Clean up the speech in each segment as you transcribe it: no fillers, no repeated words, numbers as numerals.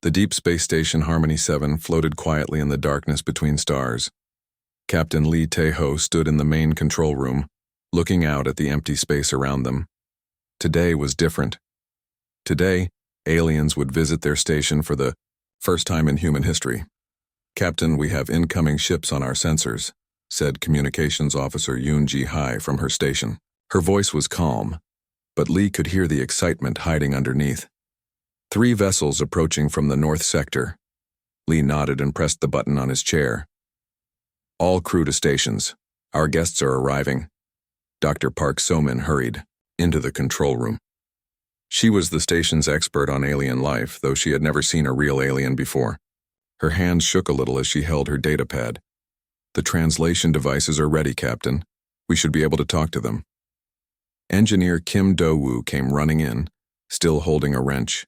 The deep space station Harmony 7 floated quietly in the darkness between stars. Captain Lee Tae-ho stood in the main control room, looking out at the empty space around them. Today was different. Today, aliens would visit their station for the first time in human history. "Captain, we have incoming ships on our sensors," said Communications Officer Yoon Ji-hai from her station. Her voice was calm, but Lee could hear the excitement hiding underneath. 3 vessels approaching from the north sector. Lee nodded and pressed the button on his chair. "All crew to stations. Our guests are arriving." Dr. Park So-min hurried into the control room. She was the station's expert on alien life, though she had never seen a real alien before. Her hands shook a little as she held her datapad. "The translation devices are ready, Captain. We should be able to talk to them." Engineer Kim Do-woo came running in, still holding a wrench.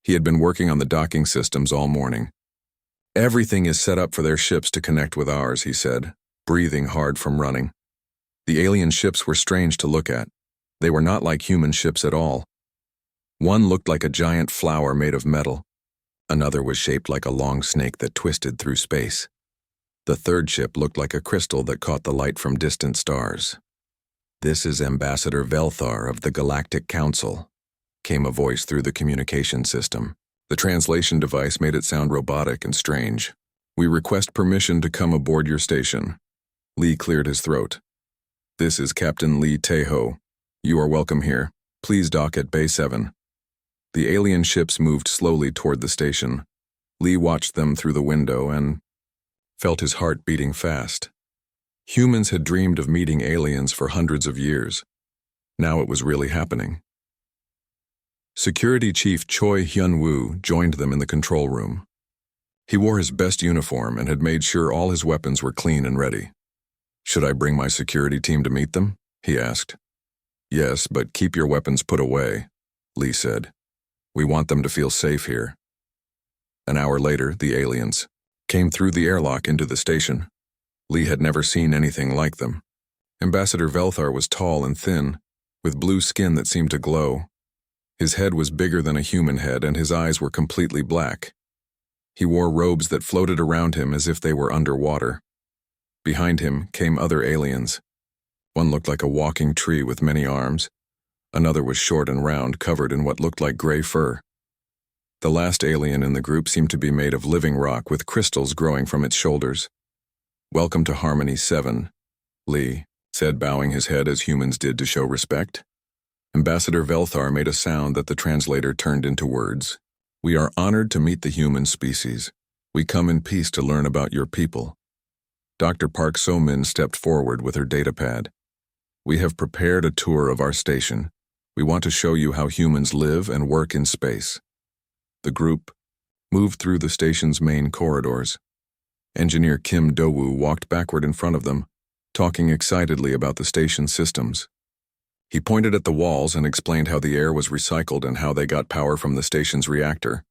He had been working on the docking systems all morning. "Everything is set up for their ships to connect with ours," he said, breathing hard from running. The alien ships were strange to look at. They were not like human ships at all. One looked like a giant flower made of metal. Another was shaped like a long snake that twisted through space. The third ship looked like a crystal that caught the light from distant stars. "This is Ambassador Velthar of the Galactic Council," came a voice through the communication system. The translation device made it sound robotic and strange. "We request permission to come aboard your station." Lee cleared his throat. "This is Captain Lee Tae-ho. You are welcome here. Please dock at Bay 7. The alien ships moved slowly toward the station. Lee watched them through the window and felt his heart beating fast. Humans had dreamed of meeting aliens for hundreds of years. Now it was really happening. Security Chief Choi Hyun-woo joined them in the control room. He wore his best uniform and had made sure all his weapons were clean and ready. "Should I bring my security team to meet them?" he asked. "Yes, but keep your weapons put away," Lee said. "We want them to feel safe here." An hour later, the aliens came through the airlock into the station. Lee had never seen anything like them. Ambassador Velthar was tall and thin, with blue skin that seemed to glow. His head was bigger than a human head, and his eyes were completely black. He wore robes that floated around him as if they were underwater. Behind him came other aliens. One looked like a walking tree with many arms. Another was short and round, covered in what looked like gray fur. The last alien in the group seemed to be made of living rock with crystals growing from its shoulders. "Welcome to Harmony 7, Lee said, bowing his head as humans did to show respect. Ambassador Velthar made a sound that the translator turned into words. "We are honored to meet the human species. We come in peace to learn about your people." Dr. Park So-min stepped forward with her datapad. "We have prepared a tour of our station. We want to show you how humans live and work in space." The group moved through the station's main corridors. Engineer Kim Do-woo walked backward in front of them, talking excitedly about the station's systems. He pointed at the walls and explained how the air was recycled and how they got power from the station's reactor.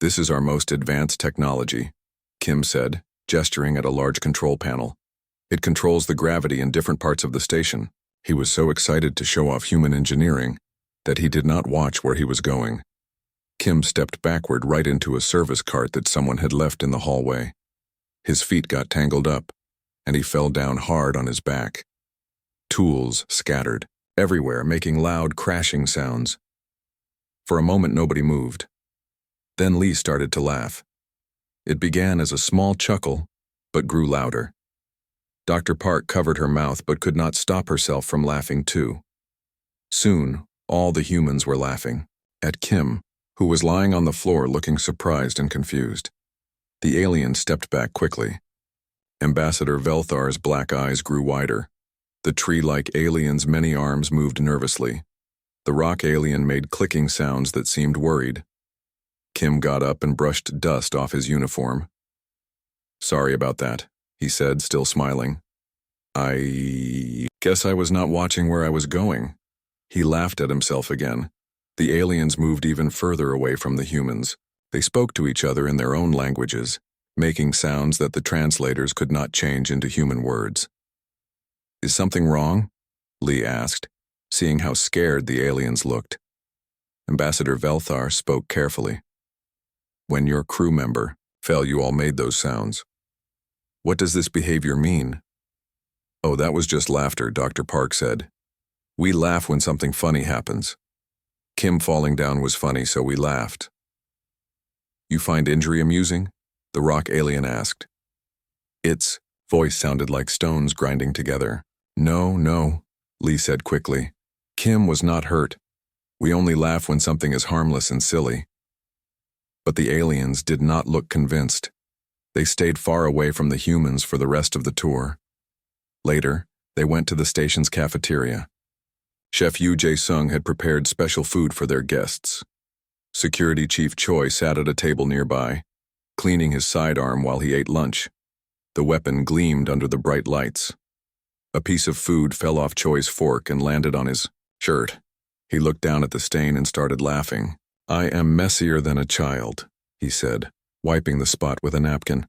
"This is our most advanced technology," Kim said, gesturing at a large control panel. "It controls the gravity in different parts of the station." He was so excited to show off human engineering that he did not watch where he was going. Kim stepped backward right into a service cart that someone had left in the hallway. His feet got tangled up, and he fell down hard on his back. Tools scattered everywhere, making loud crashing sounds. For a moment nobody moved. Then Lee started to laugh. It began as a small chuckle, but grew louder. Dr. Park covered her mouth but could not stop herself from laughing too. Soon, all the humans were laughing at Kim, who was lying on the floor looking surprised and confused. The alien stepped back quickly. Ambassador Velthar's black eyes grew wider. The tree-like alien's many arms moved nervously. The rock alien made clicking sounds that seemed worried. Kim got up and brushed dust off his uniform. "Sorry about that," he said, still smiling. "I guess I was not watching where I was going." He laughed at himself again. The aliens moved even further away from the humans. They spoke to each other in their own languages, making sounds that the translators could not change into human words. "Is something wrong?" Lee asked, seeing how scared the aliens looked. Ambassador Velthar spoke carefully. When your crew member fell, you all made those sounds. What does this behavior mean? Oh, that was just laughter, Dr. Park said. We laugh when something funny happens. Kim falling down was funny, so we laughed. You find injury amusing? The rock alien asked. Its voice sounded like stones grinding together. No, Lee said quickly. Kim was not hurt. We only laugh when something is harmless and silly. But the aliens did not look convinced. They stayed far away from the humans for the rest of the tour. Later, they went to the station's cafeteria. Chef Yu Jae-sung had prepared special food for their guests. Security Chief Choi sat at a table nearby, cleaning his sidearm while he ate lunch. The weapon gleamed under the bright lights. A piece of food fell off Choi's fork and landed on his shirt. He looked down at the stain and started laughing. I am messier than a child, he said, wiping the spot with a napkin.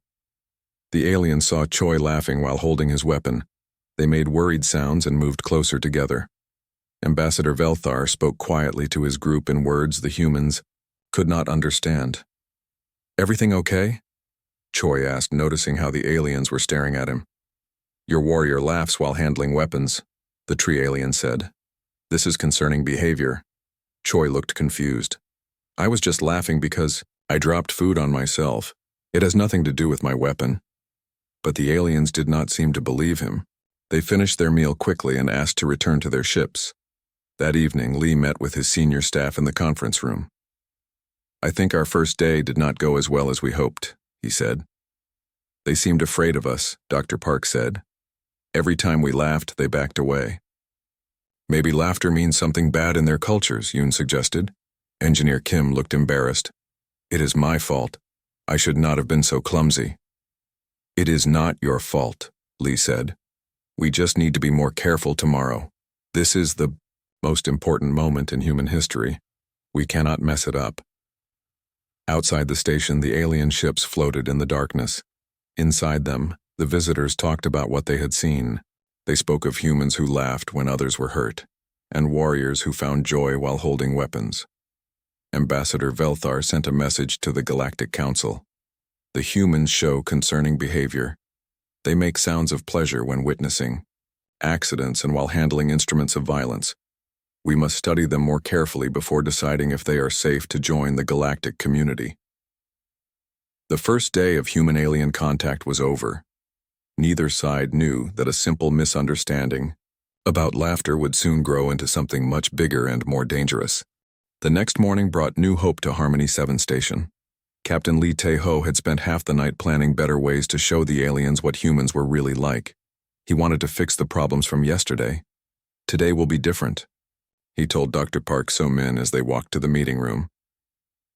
The alien saw Choi laughing while holding his weapon. They made worried sounds and moved closer together. Ambassador Velthar spoke quietly to his group in words the humans could not understand. Everything okay? Choi asked, noticing how the aliens were staring at him. Your warrior laughs while handling weapons, the tree alien said. This is concerning behavior. Choi looked confused. I was just laughing because I dropped food on myself. It has nothing to do with my weapon. But the aliens did not seem to believe him. They finished their meal quickly and asked to return to their ships. That evening, Lee met with his senior staff in the conference room. I think our first day did not go as well as we hoped, he said. They seemed afraid of us, Dr. Park said. Every time we laughed, they backed away. Maybe laughter means something bad in their cultures, Yoon suggested. Engineer Kim looked embarrassed. It is my fault. I should not have been so clumsy. It is not your fault, Lee said. We just need to be more careful tomorrow. This is the most important moment in human history. We cannot mess it up. Outside the station, the alien ships floated in the darkness. Inside them, the visitors talked about what they had seen. They spoke of humans who laughed when others were hurt, and warriors who found joy while holding weapons. Ambassador Velthar sent a message to the Galactic Council. The humans show concerning behavior. They make sounds of pleasure when witnessing accidents and while handling instruments of violence. We must study them more carefully before deciding if they are safe to join the galactic community. The first day of human-alien contact was over. Neither side knew that a simple misunderstanding about laughter would soon grow into something much bigger and more dangerous. The next morning brought new hope to Harmony 7 Station. Captain Lee Tae-ho had spent half the night planning better ways to show the aliens what humans were really like. He wanted to fix the problems from yesterday. Today will be different, he told Dr. Park So-min as they walked to the meeting room.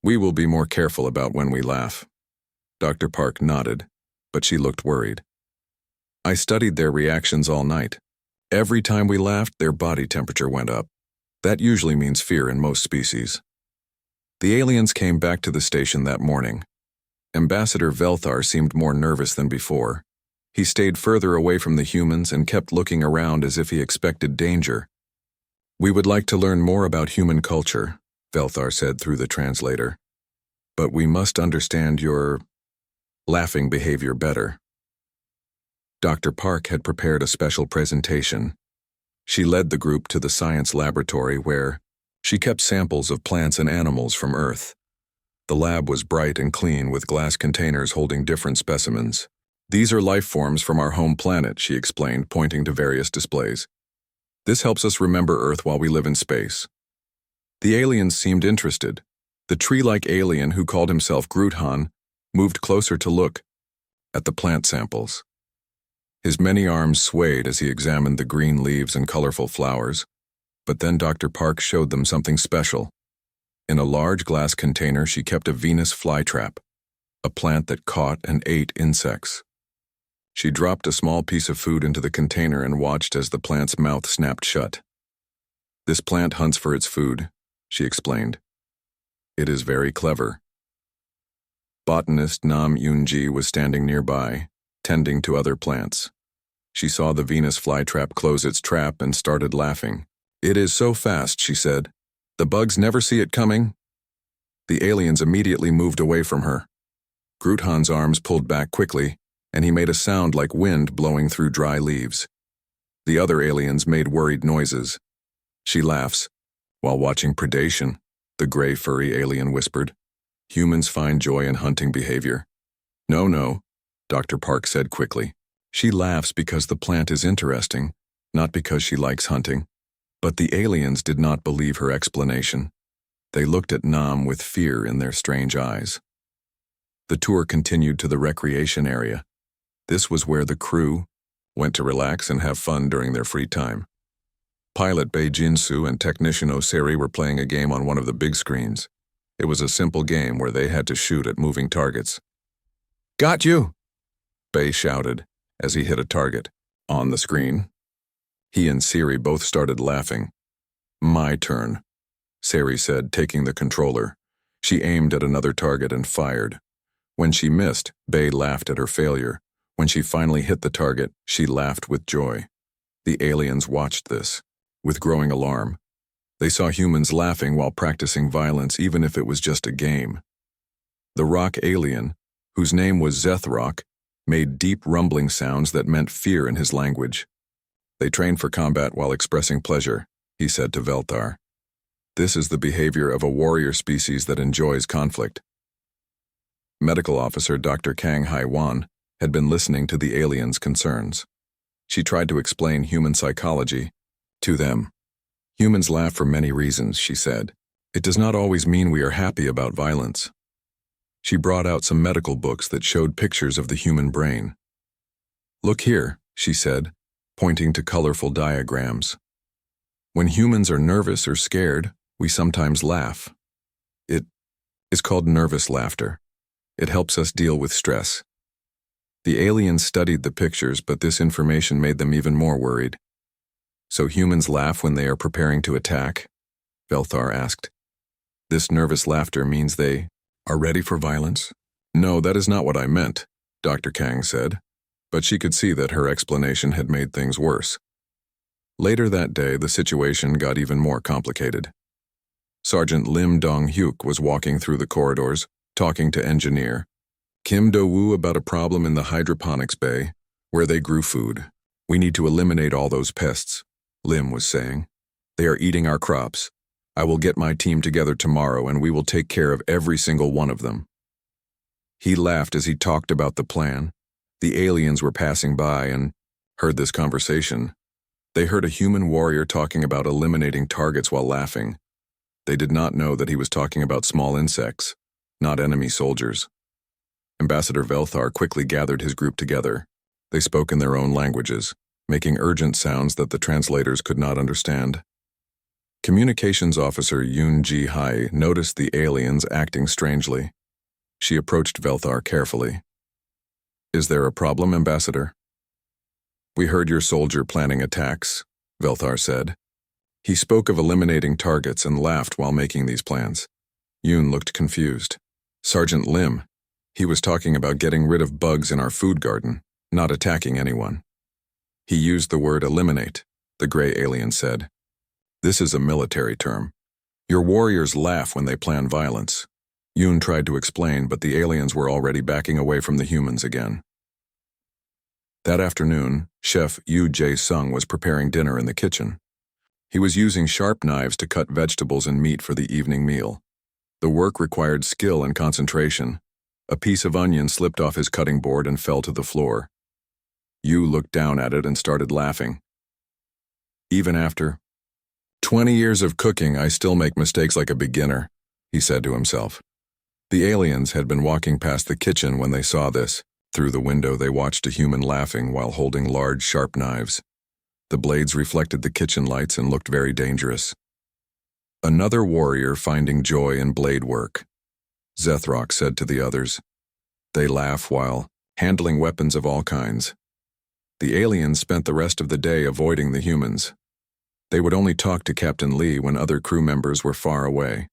We will be more careful about when we laugh. Dr. Park nodded, but she looked worried. I studied their reactions all night. Every time we laughed, their body temperature went up. That usually means fear in most species. The aliens came back to the station that morning. Ambassador Velthar seemed more nervous than before. He stayed further away from the humans and kept looking around as if he expected danger. We would like to learn more about human culture, Velthar said through the translator. But we must understand your laughing behavior better. Dr. Park had prepared a special presentation. She led the group to the science laboratory where she kept samples of plants and animals from Earth. The lab was bright and clean with glass containers holding different specimens. These are life forms from our home planet, she explained, pointing to various displays. This helps us remember Earth while we live in space. The aliens seemed interested. The tree-like alien who called himself Groothan moved closer to look at the plant samples. His many arms swayed as he examined the green leaves and colorful flowers, but then Dr. Park showed them something special. In a large glass container, she kept a Venus flytrap, a plant that caught and ate insects. She dropped a small piece of food into the container and watched as the plant's mouth snapped shut. This plant hunts for its food, she explained. It is very clever. Botanist Nam Yoonji was standing nearby, tending to other plants. She saw the Venus flytrap close its trap and started laughing. It is so fast, she said. The bugs never see it coming. The aliens immediately moved away from her. Gruthan's arms pulled back quickly, and he made a sound like wind blowing through dry leaves. The other aliens made worried noises. "She laughs while watching predation," the gray furry alien whispered. "Humans find joy in hunting behavior." No, Dr. Park said quickly. "She laughs because the plant is interesting, not because she likes hunting." But the aliens did not believe her explanation. They looked at Nam with fear in their strange eyes. The tour continued to the recreation area. This was where the crew went to relax and have fun during their free time. Pilot Bei Jinsu and Technician Oseri were playing a game on one of the big screens. It was a simple game where they had to shoot at moving targets. "Got you!" Bei shouted as he hit a target on the screen. He and Siri both started laughing. "My turn," Siri said, taking the controller. She aimed at another target and fired. When she missed, Bei laughed at her failure. When she finally hit the target, she laughed with joy. The aliens watched this with growing alarm. They saw humans laughing while practicing violence, even if it was just a game. The rock alien, whose name was Zethrock, made deep rumbling sounds that meant fear in his language. "They train for combat while expressing pleasure," he said to Velthar. "This is the behavior of a warrior species that enjoys conflict." Medical officer Dr. Kang Hai-wan had been listening to the aliens' concerns. She tried to explain human psychology to them. "Humans laugh for many reasons," she said. "It does not always mean we are happy about violence." She brought out some medical books that showed pictures of the human brain. "Look here," she said, pointing to colorful diagrams. "When humans are nervous or scared, we sometimes laugh. It is called nervous laughter. It helps us deal with stress." The aliens studied the pictures, but this information made them even more worried. "So humans laugh when they are preparing to attack?" Velthar asked. "This nervous laughter means they are ready for violence?" "No, that is not what I meant," Dr. Kang said, but she could see that her explanation had made things worse. Later that day, the situation got even more complicated. Sergeant Lim Dong-hyuk was walking through the corridors, talking to Engineer Kim Do-woo about a problem in the hydroponics bay, where they grew food. "We need to eliminate all those pests," Lim was saying. "They are eating our crops. I will get my team together tomorrow and we will take care of every single one of them." He laughed as he talked about the plan. The aliens were passing by and heard this conversation. They heard a human warrior talking about eliminating targets while laughing. They did not know that he was talking about small insects, not enemy soldiers. Ambassador Velthar quickly gathered his group together. They spoke in their own languages, making urgent sounds that the translators could not understand. Communications officer Yoon Ji-hai noticed the aliens acting strangely. She approached Velthar carefully. "Is there a problem, Ambassador?" "We heard your soldier planning attacks," Velthar said. He spoke of eliminating targets and laughed while making these plans. Yoon looked confused. "Sergeant Lim, he was talking about getting rid of bugs in our food garden, not attacking anyone." "He used the word eliminate," the gray alien said. "This is a military term. Your warriors laugh when they plan violence." Yoon tried to explain, but the aliens were already backing away from the humans again. That afternoon, Chef Yu Jae-sung was preparing dinner in the kitchen. He was using sharp knives to cut vegetables and meat for the evening meal. The work required skill and concentration. A piece of onion slipped off his cutting board and fell to the floor. Yu looked down at it and started laughing. "Even after 20 years of cooking, I still make mistakes like a beginner," he said to himself. The aliens had been walking past the kitchen when they saw this. Through the window, they watched a human laughing while holding large, sharp knives. The blades reflected the kitchen lights and looked very dangerous. "Another warrior finding joy in blade work," Zethrock said to the others. "They laugh while handling weapons of all kinds." The aliens spent the rest of the day avoiding the humans. They would only talk to Captain Lee when other crew members were far away.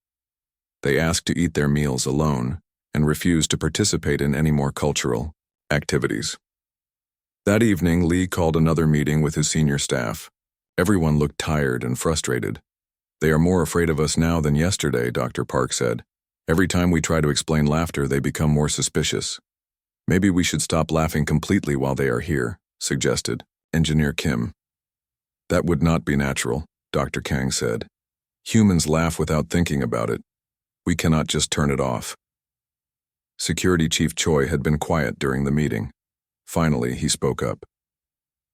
They asked to eat their meals alone and refused to participate in any more cultural activities. That evening, Lee called another meeting with his senior staff. Everyone looked tired and frustrated. "They are more afraid of us now than yesterday," Dr. Park said. Every time we try to explain laughter, they become more suspicious. Maybe we should stop laughing completely while they are here, suggested Engineer Kim. That would not be natural, Dr. Kang said. Humans laugh without thinking about it. We cannot just turn it off. Security Chief Choi had been quiet during the meeting. Finally, he spoke up.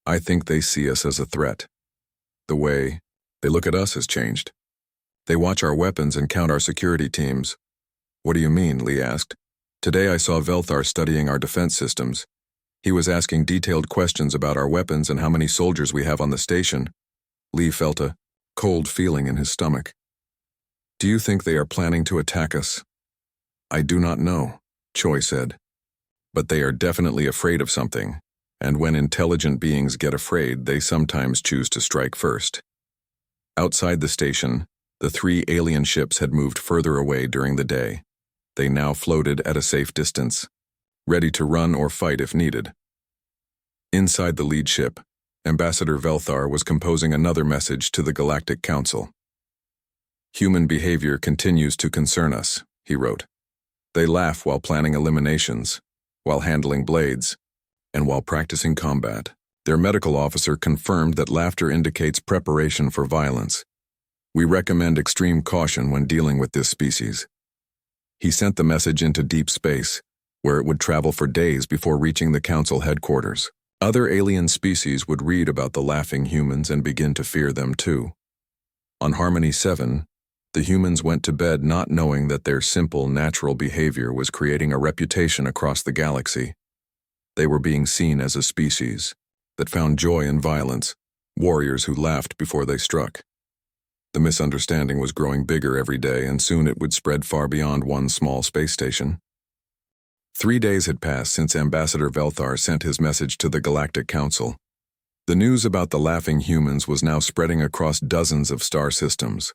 I think they see us as a threat. The way they look at us has changed. They watch our weapons and count our security teams. What do you mean? Lee asked. Today I saw Velthar studying our defense systems. He was asking detailed questions about our weapons and how many soldiers we have on the station. Lee felt a cold feeling in his stomach. Do you think they are planning to attack us? I do not know, Choi said. But they are definitely afraid of something, and when intelligent beings get afraid, they sometimes choose to strike first. Outside the station, the 3 alien ships had moved further away during the day. They now floated at a safe distance, ready to run or fight if needed. Inside the lead ship, Ambassador Velthar was composing another message to the Galactic Council. Human behavior continues to concern us, he wrote. They laugh while planning eliminations, while handling blades, and while practicing combat. Their medical officer confirmed that laughter indicates preparation for violence. We recommend extreme caution when dealing with this species. He sent the message into deep space, where it would travel for days before reaching the council headquarters. Other alien species would read about the laughing humans and begin to fear them too. On Harmony 7, the humans went to bed not knowing that their simple, natural behavior was creating a reputation across the galaxy. They were being seen as a species that found joy in violence, warriors who laughed before they struck. The misunderstanding was growing bigger every day, and soon it would spread far beyond one small space station. 3 days had passed since Ambassador Velthar sent his message to the Galactic Council. The news about the laughing humans was now spreading across dozens of star systems.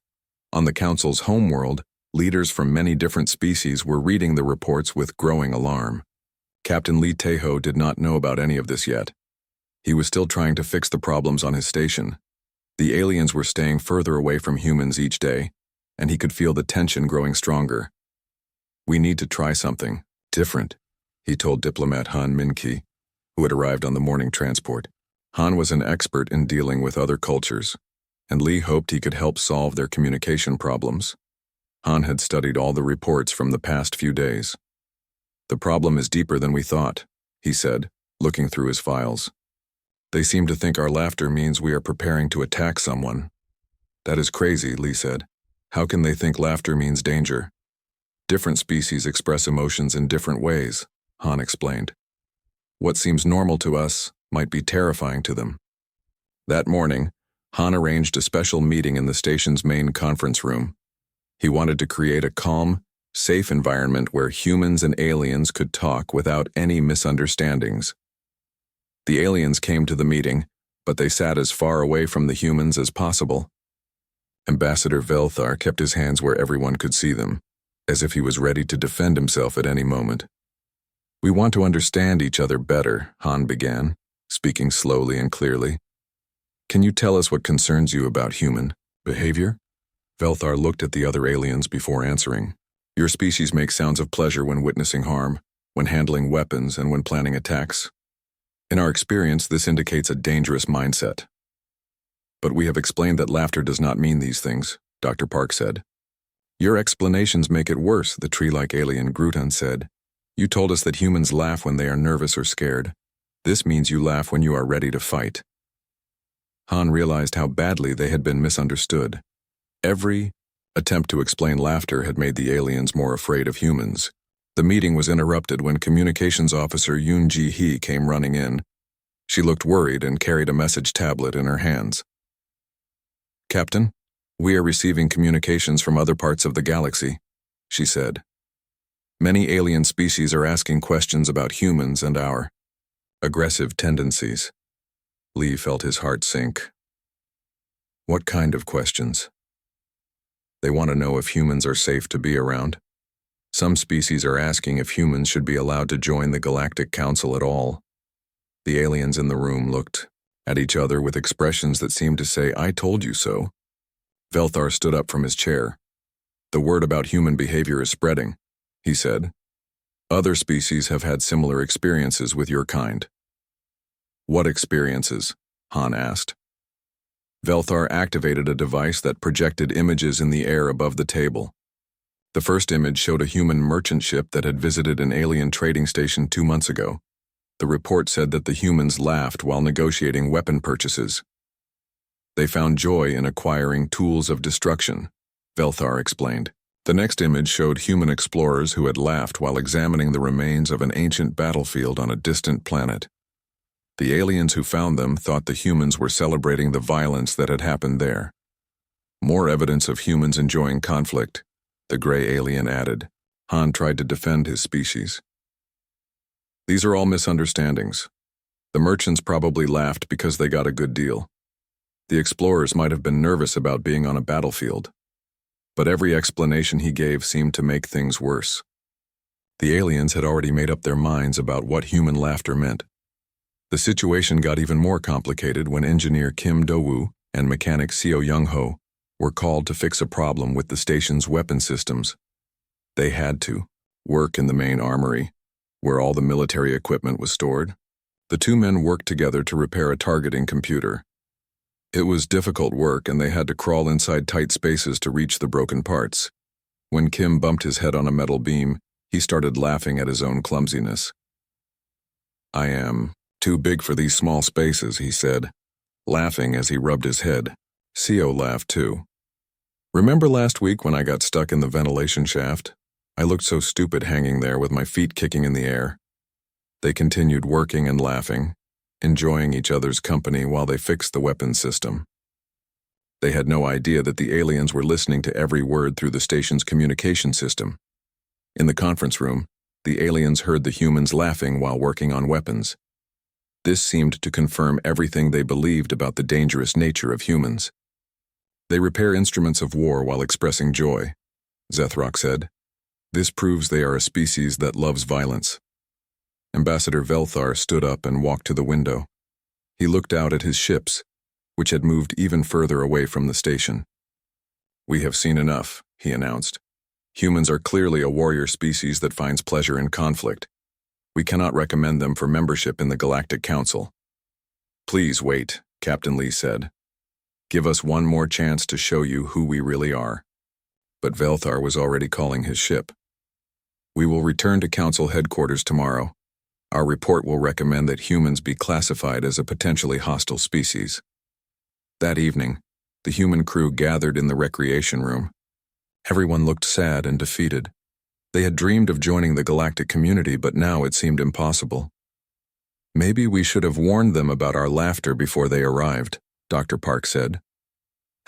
On the Council's homeworld, leaders from many different species were reading the reports with growing alarm. Captain Lee Taeho did not know about any of this yet. He was still trying to fix the problems on his station. The aliens were staying further away from humans each day, and he could feel the tension growing stronger. We need to try something different, he told diplomat Han Min-ki, who had arrived on the morning transport. Han was an expert in dealing with other cultures, and Lee hoped he could help solve their communication problems. Han had studied all the reports from the past few days. The problem is deeper than we thought, he said, looking through his files. They seem to think our laughter means we are preparing to attack someone. That is crazy, Lee said. How can they think laughter means danger? Different species express emotions in different ways, Han explained. What seems normal to us might be terrifying to them. That morning, Han arranged a special meeting in the station's main conference room. He wanted to create a calm, safe environment where humans and aliens could talk without any misunderstandings. The aliens came to the meeting, but they sat as far away from the humans as possible. Ambassador Velthar kept his hands where everyone could see them, as if he was ready to defend himself at any moment. We want to understand each other better, Han began, speaking slowly and clearly. Can you tell us what concerns you about human behavior? Velthar looked at the other aliens before answering. Your species makes sounds of pleasure when witnessing harm, when handling weapons, and when planning attacks. In our experience, this indicates a dangerous mindset. But we have explained that laughter does not mean these things, Dr. Park said. Your explanations make it worse, the tree-like alien Grutan said. You told us that humans laugh when they are nervous or scared. This means you laugh when you are ready to fight. Han realized how badly they had been misunderstood. Every attempt to explain laughter had made the aliens more afraid of humans. The meeting was interrupted when Communications Officer Yoon Ji-hee came running in. She looked worried and carried a message tablet in her hands. Captain, we are receiving communications from other parts of the galaxy, she said. Many alien species are asking questions about humans and our aggressive tendencies. Lee felt his heart sink. What kind of questions? They want to know if humans are safe to be around. Some species are asking if humans should be allowed to join the Galactic Council at all. The aliens in the room looked at each other with expressions that seemed to say, I told you so. Velthar stood up from his chair. The word about human behavior is spreading, he said. Other species have had similar experiences with your kind. What experiences? Han asked. Velthar activated a device that projected images in the air above the table. The first image showed a human merchant ship that had visited an alien trading station 2 months ago. The report said that the humans laughed while negotiating weapon purchases. They found joy in acquiring tools of destruction, Velthar explained. The next image showed human explorers who had laughed while examining the remains of an ancient battlefield on a distant planet. The aliens who found them thought the humans were celebrating the violence that had happened there. More evidence of humans enjoying conflict, the gray alien added. Han tried to defend his species. These are all misunderstandings. The merchants probably laughed because they got a good deal. The explorers might have been nervous about being on a battlefield. But every explanation he gave seemed to make things worse. The aliens had already made up their minds about what human laughter meant. The situation got even more complicated when engineer Kim Do-woo and mechanic Seo Young-ho were called to fix a problem with the station's weapon systems. They had to work in the main armory, where all the military equipment was stored. The two men worked together to repair a targeting computer. It was difficult work, and they had to crawl inside tight spaces to reach the broken parts. When Kim bumped his head on a metal beam, he started laughing at his own clumsiness. "I am too big for these small spaces," he said, laughing as he rubbed his head. Seo laughed too. "Remember last week when I got stuck in the ventilation shaft? I looked so stupid hanging there with my feet kicking in the air." They continued working and laughing, enjoying each other's company while they fixed the weapons system. They had no idea that the aliens were listening to every word through the station's communication system. In the conference room, the aliens heard the humans laughing while working on weapons. This seemed to confirm everything they believed about the dangerous nature of humans. "They repair instruments of war while expressing joy," Zethrock said. "This proves they are a species that loves violence." Ambassador Velthar stood up and walked to the window. He looked out at his ships, which had moved even further away from the station. "We have seen enough," he announced. "Humans are clearly a warrior species that finds pleasure in conflict. We cannot recommend them for membership in the Galactic Council." "Please wait," Captain Lee said. "Give us one more chance to show you who we really are." But Velthar was already calling his ship. "We will return to Council headquarters tomorrow. Our report will recommend that humans be classified as a potentially hostile species." That evening, the human crew gathered in the recreation room. Everyone looked sad and defeated. They had dreamed of joining the galactic community, but now it seemed impossible. "Maybe we should have warned them about our laughter before they arrived," Dr. Park said.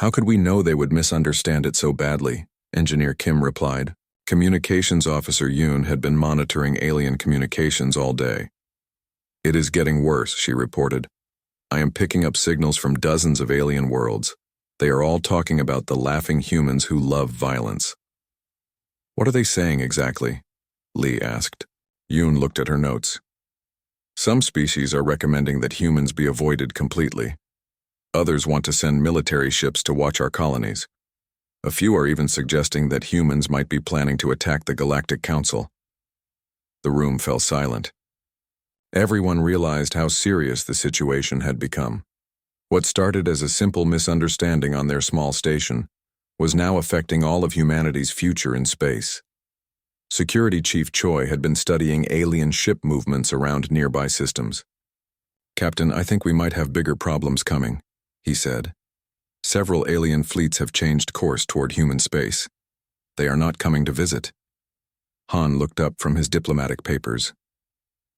"How could we know they would misunderstand it so badly?" Engineer Kim replied. Communications Officer Yoon had been monitoring alien communications all day. "It is getting worse," she reported. "I am picking up signals from dozens of alien worlds. They are all talking about the laughing humans who love violence." "What are they saying exactly?" Lee asked. Yoon looked at her notes. "Some species are recommending that humans be avoided completely. Others want to send military ships to watch our colonies. A few are even suggesting that humans might be planning to attack the Galactic Council." The room fell silent. Everyone realized how serious the situation had become. What started as a simple misunderstanding on their small station was now affecting all of humanity's future in space. Security Chief Choi had been studying alien ship movements around nearby systems. "Captain, I think we might have bigger problems coming," he said. "Several alien fleets have changed course toward human space. They are not coming to visit." Han looked up from his diplomatic papers.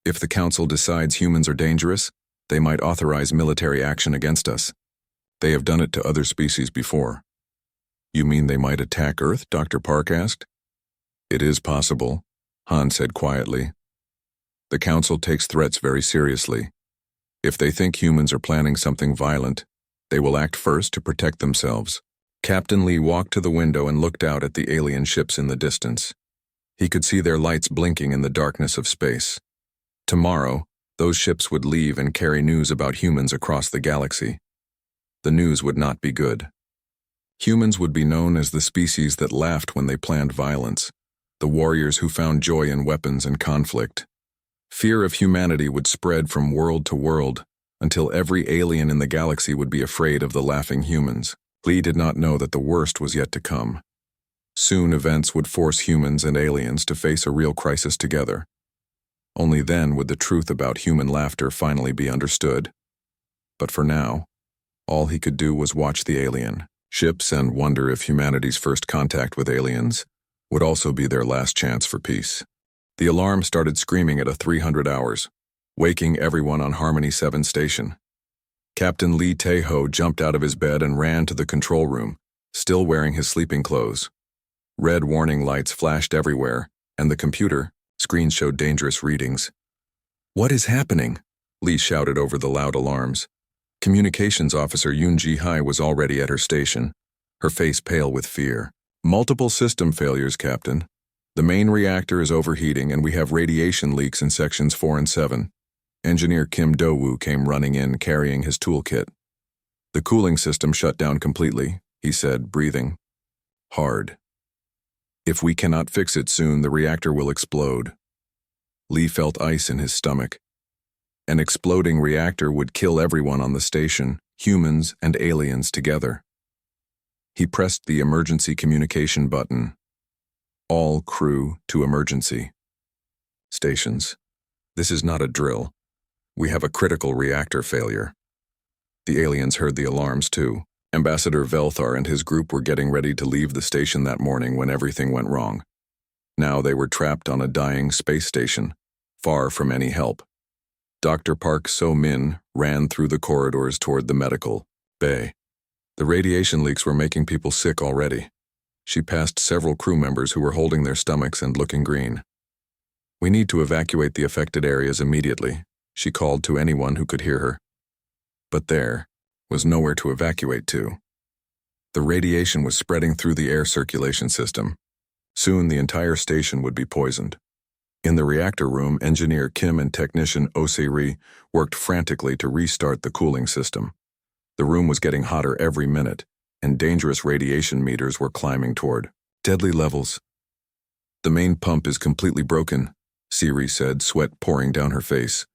"If the Council decides humans are dangerous, they might authorize military action against us. They have done it to other species before." "You mean they might attack Earth?" Dr. Park asked. "It is possible," Han said quietly. "The Council takes threats very seriously. If they think humans are planning something violent, they will act first to protect themselves." Captain Lee walked to the window and looked out at the alien ships in the distance. He could see their lights blinking in the darkness of space. Tomorrow, those ships would leave and carry news about humans across the galaxy. The news would not be good. Humans would be known as the species that laughed when they planned violence, the warriors who found joy in weapons and conflict. Fear of humanity would spread from world to world, until every alien in the galaxy would be afraid of the laughing humans. Lee did not know that the worst was yet to come. Soon events would force humans and aliens to face a real crisis together. Only then would the truth about human laughter finally be understood. But for now, all he could do was watch the alien ships and wonder if humanity's first contact with aliens would also be their last chance for peace. The alarm started screaming at 300 hours, waking everyone on Harmony 7 station. Captain Lee Tae-ho jumped out of his bed and ran to the control room, still wearing his sleeping clothes. Red warning lights flashed everywhere, and the computer screen showed dangerous readings. "What is happening?" Lee shouted over the loud alarms. Communications officer Yoon Ji-hai was already at her station, her face pale with fear. "Multiple system failures, Captain. The main reactor is overheating and we have radiation leaks in sections 4 and 7. Engineer Kim Do-woo came running in carrying his toolkit. "The cooling system shut down completely," he said, breathing hard. "If we cannot fix it soon, the reactor will explode." Lee felt ice in his stomach. An exploding reactor would kill everyone on the station, humans and aliens together. He pressed the emergency communication button. "All crew to emergency stations. This is not a drill. We have a critical reactor failure." The aliens heard the alarms too. Ambassador Velthar and his group were getting ready to leave the station that morning when everything went wrong. Now they were trapped on a dying space station, far from any help. Dr. Park So-min ran through the corridors toward the medical bay. The radiation leaks were making people sick already. She passed several crew members who were holding their stomachs and looking green. "We need to evacuate the affected areas immediately," she called to anyone who could hear her. But there was nowhere to evacuate to. The radiation was spreading through the air circulation system. Soon the entire station would be poisoned. In the reactor room, engineer Kim and technician Oh Se-ri worked frantically to restart the cooling system. The room was getting hotter every minute, and dangerous radiation meters were climbing toward deadly levels. "The main pump is completely broken," Se-ri said, sweat pouring down her face.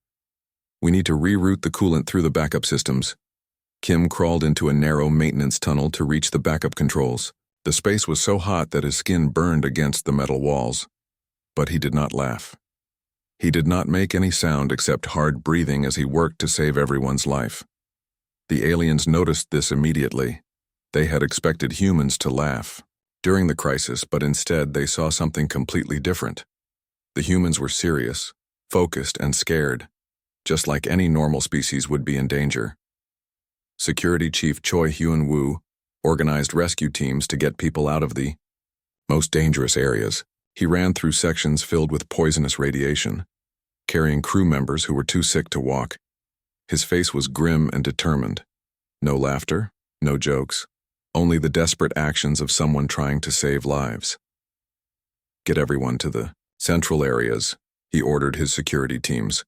"We need to reroute the coolant through the backup systems." Kim crawled into a narrow maintenance tunnel to reach the backup controls. The space was so hot that his skin burned against the metal walls. But he did not laugh. He did not make any sound except hard breathing as he worked to save everyone's life. The aliens noticed this immediately. They had expected humans to laugh during the crisis, but instead they saw something completely different. The humans were serious, focused, and scared, just like any normal species would be in danger. Security Chief Choi Hyun-woo organized rescue teams to get people out of the most dangerous areas. He ran through sections filled with poisonous radiation, carrying crew members who were too sick to walk. His face was grim and determined. No laughter, no jokes, only the desperate actions of someone trying to save lives. "Get everyone to the central areas," he ordered his security teams.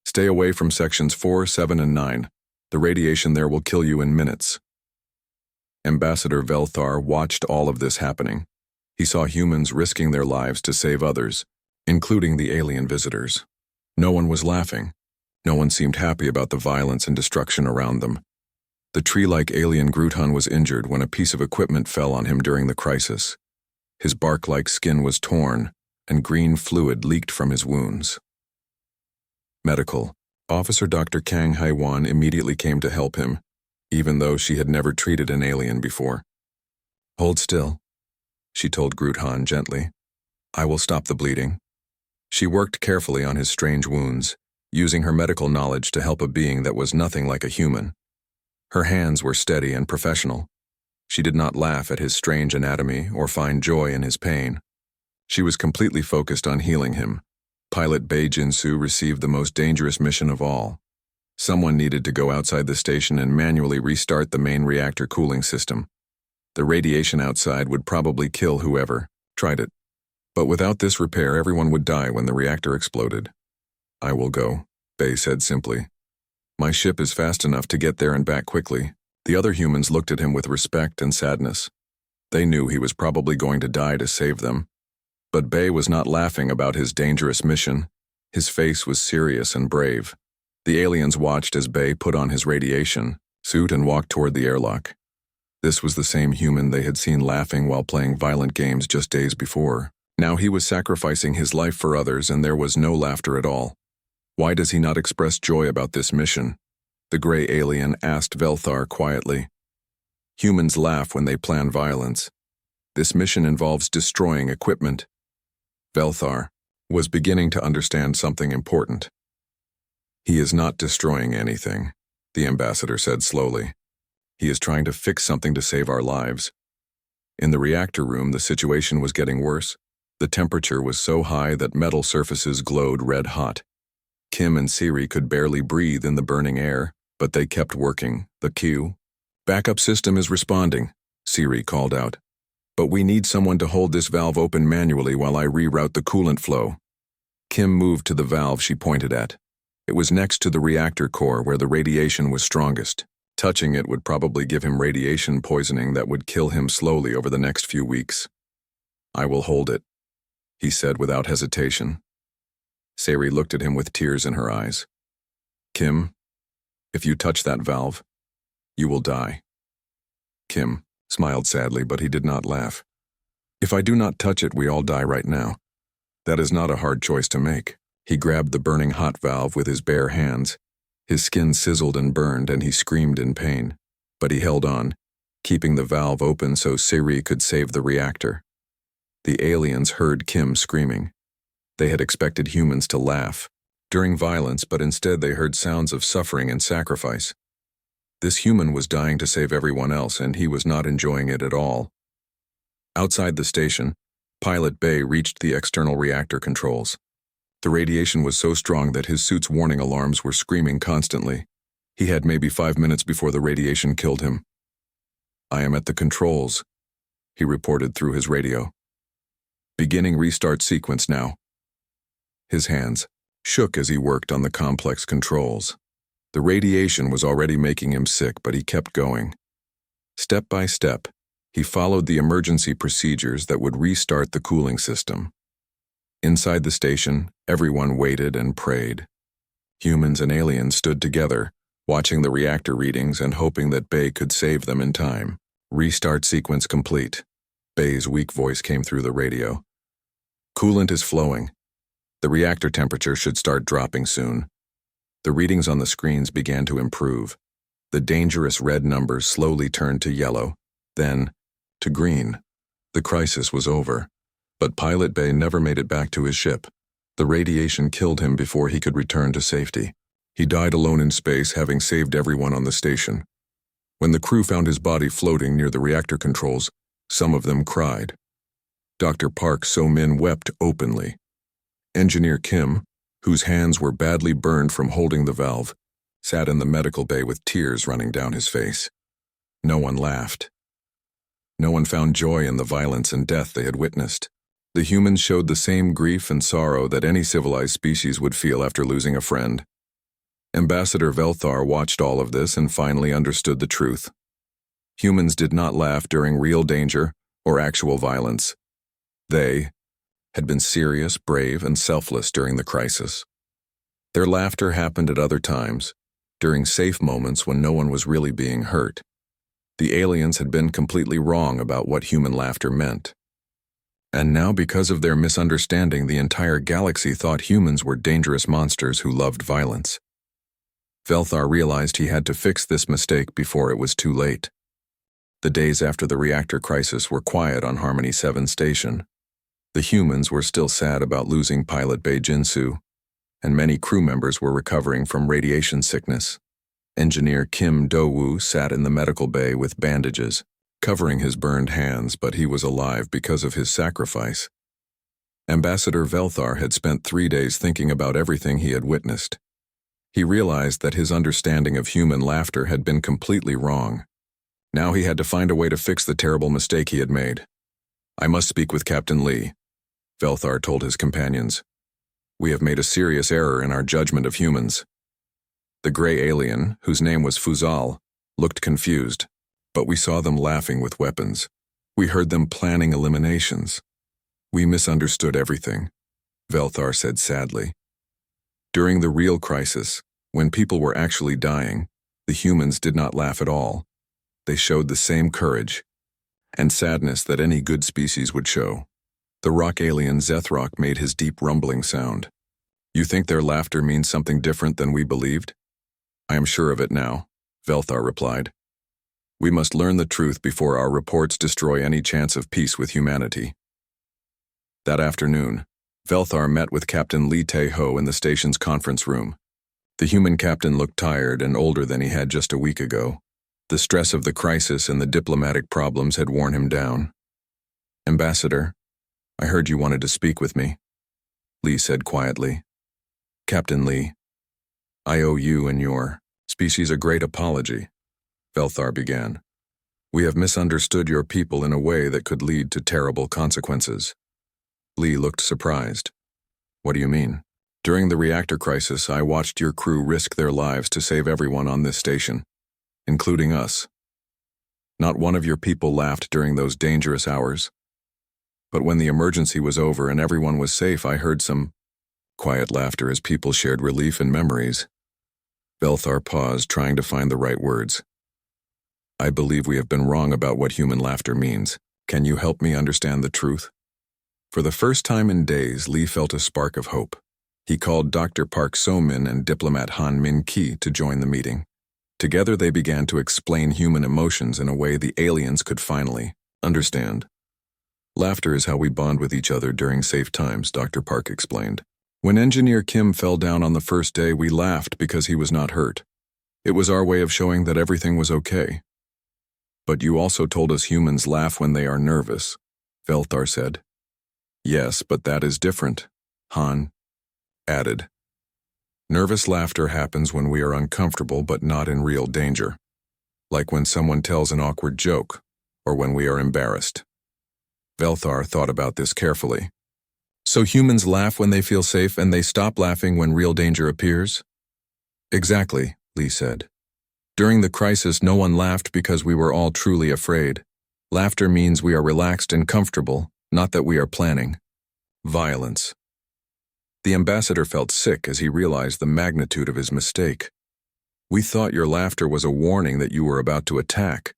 "Stay away from sections 4, 7, and 9. The radiation there will kill you in minutes." Ambassador Velthar watched all of this happening. He saw humans risking their lives to save others, including the alien visitors. No one was laughing. No one seemed happy about the violence and destruction around them. The tree-like alien Gruthun was injured when a piece of equipment fell on him during the crisis. His bark-like skin was torn, and green fluid leaked from his wounds. Medical. Officer Dr. Kang Hae-won immediately came to help him, even though she had never treated an alien before. "Hold still," she told Gruthun gently. "I will stop the bleeding." She worked carefully on his strange wounds, using her medical knowledge to help a being that was nothing like a human. Her hands were steady and professional. She did not laugh at his strange anatomy or find joy in his pain. She was completely focused on healing him. Pilot Bae Jin-soo received the most dangerous mission of all. Someone needed to go outside the station and manually restart the main reactor cooling system. The radiation outside would probably kill whoever tried it. But without this repair, everyone would die when the reactor exploded. "I will go," Bae said simply. "My ship is fast enough to get there and back quickly. The other humans looked at him with respect and sadness. They knew he was probably going to die to save them. But Bay was not laughing about his dangerous mission. His face was serious and brave. The aliens watched as Bay put on his radiation suit and walked toward the airlock. This was the same human they had seen laughing while playing violent games just days before. Now he was sacrificing his life for others, and there was no laughter at all. Why does he not express joy about this mission? The gray alien asked Velthar quietly. Humans laugh when they plan violence. This mission involves destroying equipment. Velthar was beginning to understand something important. He is not destroying anything, the ambassador said slowly. He is trying to fix something to save our lives. In the reactor room, the situation was getting worse. The temperature was so high that metal surfaces glowed red hot. Kim and Siri could barely breathe in the burning air, but they kept working. The queue. Backup system is responding, Siri called out. But we need someone to hold this valve open manually while I reroute the coolant flow. Kim moved to the valve she pointed at. It was next to the reactor core where the radiation was strongest. Touching it would probably give him radiation poisoning that would kill him slowly over the next few weeks. I will hold it, he said without hesitation. Siri looked at him with tears in her eyes. Kim, if you touch that valve, you will die. Kim smiled sadly, but he did not laugh. If I do not touch it, we all die right now. That is not a hard choice to make. He grabbed the burning hot valve with his bare hands. His skin sizzled and burned, and he screamed in pain. But he held on, keeping the valve open so Siri could save the reactor. The aliens heard Kim screaming. They had expected humans to laugh during violence, but instead they heard sounds of suffering and sacrifice. This human was dying to save everyone else, and he was not enjoying it at all. Outside the station, Pilot Bay reached the external reactor controls. The radiation was so strong that his suit's warning alarms were screaming constantly. He had maybe 5 minutes before the radiation killed him. I am at the controls, he reported through his radio. Beginning restart sequence now. His hands shook as he worked on the complex controls. The radiation was already making him sick, but he kept going. Step by step, he followed the emergency procedures that would restart the cooling system. Inside the station, everyone waited and prayed. Humans and aliens stood together, watching the reactor readings and hoping that Bay could save them in time. Restart sequence complete. Bay's weak voice came through the radio. Coolant is flowing. The reactor temperature should start dropping soon. The readings on the screens began to improve. The dangerous red numbers slowly turned to yellow, then to green. The crisis was over. But Pilot Bay never made it back to his ship. The radiation killed him before he could return to safety. He died alone in space, having saved everyone on the station. When the crew found his body floating near the reactor controls, some of them cried. Dr. Park So-min wept openly. Engineer Kim, whose hands were badly burned from holding the valve, sat in the medical bay with tears running down his face. No one laughed. No one found joy in the violence and death they had witnessed. The humans showed the same grief and sorrow that any civilized species would feel after losing a friend. Ambassador Velthar watched all of this and finally understood the truth. Humans did not laugh during real danger or actual violence. They had been serious, brave, and selfless during the crisis. Their laughter happened at other times, during safe moments when no one was really being hurt. The aliens had been completely wrong about what human laughter meant. And now, because of their misunderstanding, the entire galaxy thought humans were dangerous monsters who loved violence. Velthar realized he had to fix this mistake before it was too late. The days after the reactor crisis were quiet on Harmony 7 station. The humans were still sad about losing Pilot Bay Jinsu, and many crew members were recovering from radiation sickness. Engineer Kim Do-woo sat in the medical bay with bandages, covering his burned hands, but he was alive because of his sacrifice. Ambassador Velthar had spent 3 days thinking about everything he had witnessed. He realized that his understanding of human laughter had been completely wrong. Now he had to find a way to fix the terrible mistake he had made. I must speak with Captain Lee, Velthar told his companions. We have made a serious error in our judgment of humans. The gray alien, whose name was Fuzal, looked confused, but we saw them laughing with weapons. We heard them planning eliminations. We misunderstood everything, Velthar said sadly. During the real crisis, when people were actually dying, the humans did not laugh at all. They showed the same courage and sadness that any good species would show. The rock alien Zethrock made his deep rumbling sound. You think their laughter means something different than we believed? I am sure of it now, Velthar replied. We must learn the truth before our reports destroy any chance of peace with humanity. That afternoon, Velthar met with Captain Li Tae-ho in the station's conference room. The human captain looked tired and older than he had just a week ago. The stress of the crisis and the diplomatic problems had worn him down. Ambassador, I heard you wanted to speak with me, Li said quietly. Captain Li, I owe you and your species a great apology, Velthar began. We have misunderstood your people in a way that could lead to terrible consequences. Li looked surprised. What do you mean? During the reactor crisis, I watched your crew risk their lives to save everyone on this station, including us. Not one of your people laughed during those dangerous hours. But when the emergency was over and everyone was safe, I heard some quiet laughter as people shared relief and memories. Velthar paused, trying to find the right words. I believe we have been wrong about what human laughter means. Can you help me understand the truth? For the first time in days, Li felt a spark of hope. He called Dr. Park So-min and diplomat Han Min-ki to join the meeting. Together they began to explain human emotions in a way the aliens could finally understand. Laughter is how we bond with each other during safe times, Dr. Park explained. When Engineer Kim fell down on the first day, we laughed because he was not hurt. It was our way of showing that everything was okay. But you also told us humans laugh when they are nervous, Velthar said. Yes, but that is different, Han added. Nervous laughter happens when we are uncomfortable but not in real danger, like when someone tells an awkward joke, or when we are embarrassed. Velthar thought about this carefully. So humans laugh when they feel safe and they stop laughing when real danger appears? Exactly, Li said. During the crisis, no one laughed because we were all truly afraid. Laughter means we are relaxed and comfortable, not that we are planning violence. The ambassador felt sick as he realized the magnitude of his mistake. We thought your laughter was a warning that you were about to attack.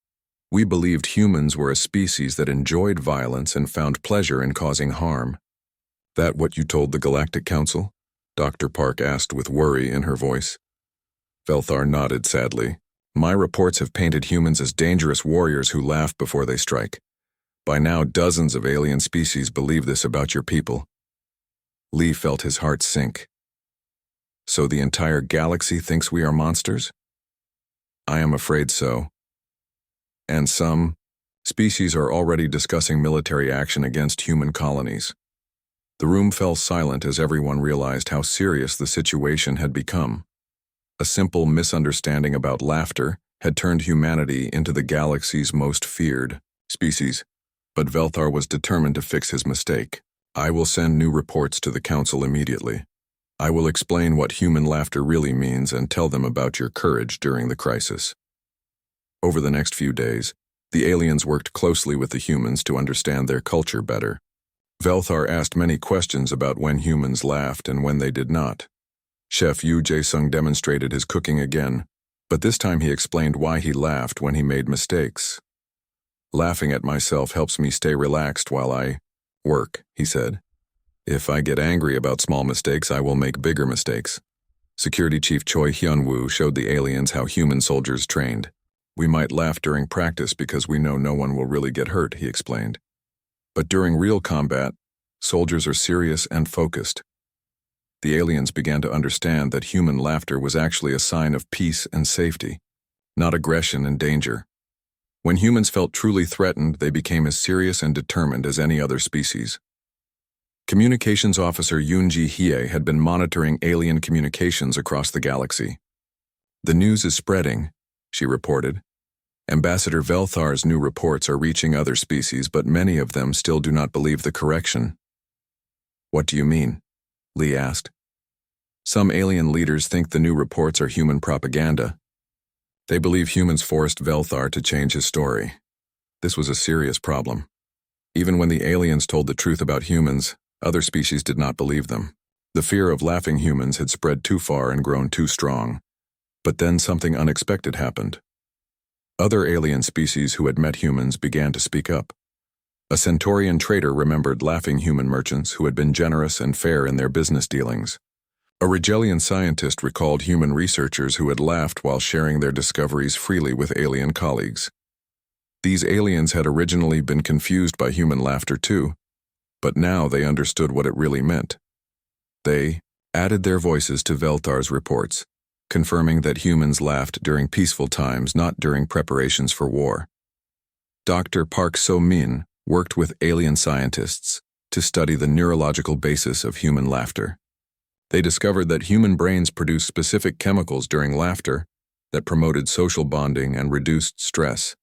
We believed humans were a species that enjoyed violence and found pleasure in causing harm. That what you told the Galactic Council? Dr. Park asked with worry in her voice. Velthar nodded sadly. My reports have painted humans as dangerous warriors who laugh before they strike. By now, dozens of alien species believe this about your people. Li felt his heart sink. So the entire galaxy thinks we are monsters? I am afraid so. And some species are already discussing military action against human colonies. The room fell silent as everyone realized how serious the situation had become. A simple misunderstanding about laughter had turned humanity into the galaxy's most feared species. But Velthar was determined to fix his mistake. I will send new reports to the Council immediately. I will explain what human laughter really means and tell them about your courage during the crisis. Over the next few days, the aliens worked closely with the humans to understand their culture better. Velthar asked many questions about when humans laughed and when they did not. Chef Yu Jae-sung demonstrated his cooking again, but this time he explained why he laughed when he made mistakes. Laughing at myself helps me stay relaxed while I work, he said. If I get angry about small mistakes, I will make bigger mistakes. Security Chief Choi Hyun-woo showed the aliens how human soldiers trained. We might laugh during practice because we know no one will really get hurt, he explained. But during real combat, soldiers are serious and focused. The aliens began to understand that human laughter was actually a sign of peace and safety, not aggression and danger. When humans felt truly threatened, they became as serious and determined as any other species. Communications Officer Yoon-ji Hye had been monitoring alien communications across the galaxy. The news is spreading, she reported. Ambassador Velthar's new reports are reaching other species, but many of them still do not believe the correction. What do you mean? Li asked. Some alien leaders think the new reports are human propaganda. They believe humans forced Velthar to change his story. This was a serious problem. Even when the aliens told the truth about humans, other species did not believe them. The fear of laughing humans had spread too far and grown too strong. But then something unexpected happened. Other alien species who had met humans began to speak up. A Centaurian trader remembered laughing human merchants who had been generous and fair in their business dealings. A Rigelian scientist recalled human researchers who had laughed while sharing their discoveries freely with alien colleagues. These aliens had originally been confused by human laughter too, but now they understood what it really meant. They added their voices to Velthar's reports, confirming that humans laughed during peaceful times, not during preparations for war. Dr. Park So-min worked with alien scientists to study the neurological basis of human laughter. They discovered that human brains produce specific chemicals during laughter that promoted social bonding and reduced stress.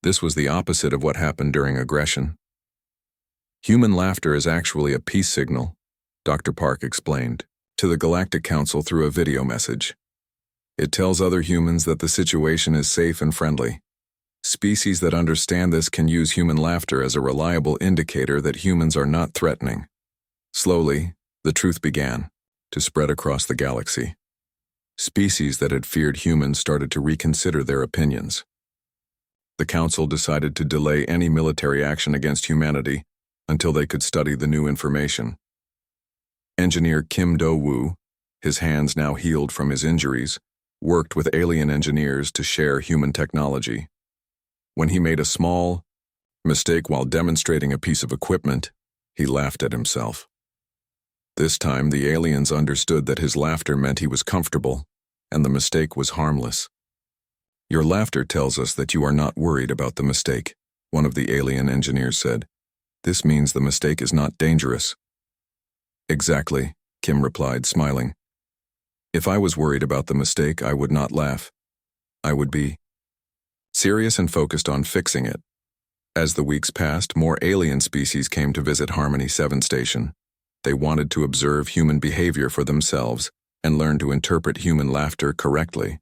This was the opposite of what happened during aggression. Human laughter is actually a peace signal, Dr. Park explained to the Galactic Council through a video message. It tells other humans that the situation is safe and friendly. Species that understand this can use human laughter as a reliable indicator that humans are not threatening. Slowly, the truth began to spread across the galaxy. Species that had feared humans started to reconsider their opinions. The Council decided to delay any military action against humanity until they could study the new information. Engineer Kim Do-woo, his hands now healed from his injuries, worked with alien engineers to share human technology. When he made a small mistake while demonstrating a piece of equipment, he laughed at himself. This time, the aliens understood that his laughter meant he was comfortable, and the mistake was harmless. "Your laughter tells us that you are not worried about the mistake," one of the alien engineers said. "This means the mistake is not dangerous." "Exactly," Kim replied, smiling. "If I was worried about the mistake, I would not laugh. I would be serious and focused on fixing it." As the weeks passed, more alien species came to visit Harmony 7 Station. They wanted to observe human behavior for themselves and learn to interpret human laughter correctly.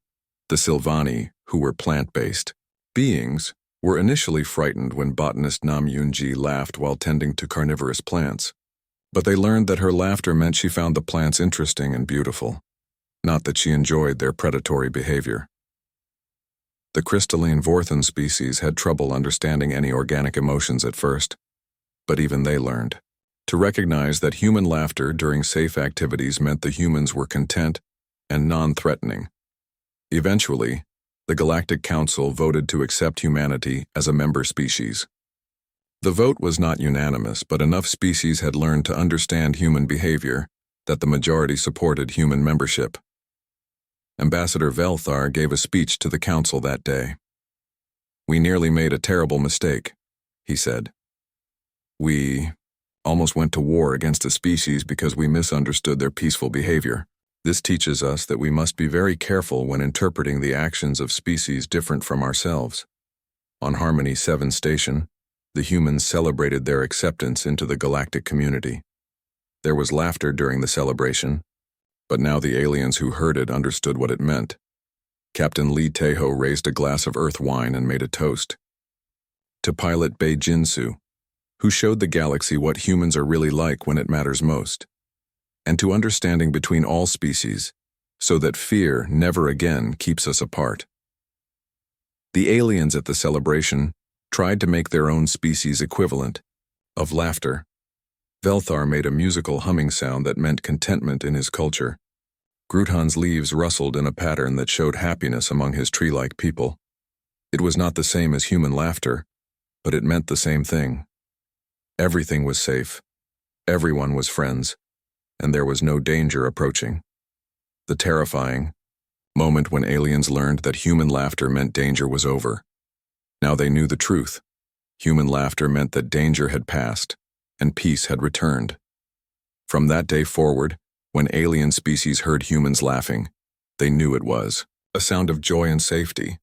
The Sylvani, who were plant-based beings, were initially frightened when botanist Nam Yoon-ji laughed while tending to carnivorous plants. But they learned that her laughter meant she found the plants interesting and beautiful, not that she enjoyed their predatory behavior. The crystalline Vorthan species had trouble understanding any organic emotions at first, but even they learned to recognize that human laughter during safe activities meant the humans were content and non-threatening. Eventually, the Galactic Council voted to accept humanity as a member species. The vote was not unanimous, but enough species had learned to understand human behavior that the majority supported human membership. Ambassador Velthar gave a speech to the council that day. "We nearly made a terrible mistake," he said. "We almost went to war against a species because we misunderstood their peaceful behavior. This teaches us that we must be very careful when interpreting the actions of species different from ourselves." On Harmony 7 Station, the humans celebrated their acceptance into the galactic community. There was laughter during the celebration, but now the aliens who heard it understood what it meant. Captain Lee Tae-ho raised a glass of earth wine and made a toast to pilot Bae Jin-soo, who showed the galaxy what humans are really like when it matters most, and to understanding between all species, so that fear never again keeps us apart. The aliens at the celebration tried to make their own species equivalent of laughter. Velthar made a musical humming sound that meant contentment in his culture. Gruthan's leaves rustled in a pattern that showed happiness among his tree-like people. It was not the same as human laughter, but it meant the same thing. Everything was safe, everyone was friends, and there was no danger approaching. The terrifying moment when aliens learned that human laughter meant danger was over. Now they knew the truth. Human laughter meant that danger had passed, and peace had returned. From that day forward, when alien species heard humans laughing, they knew it was a sound of joy and safety,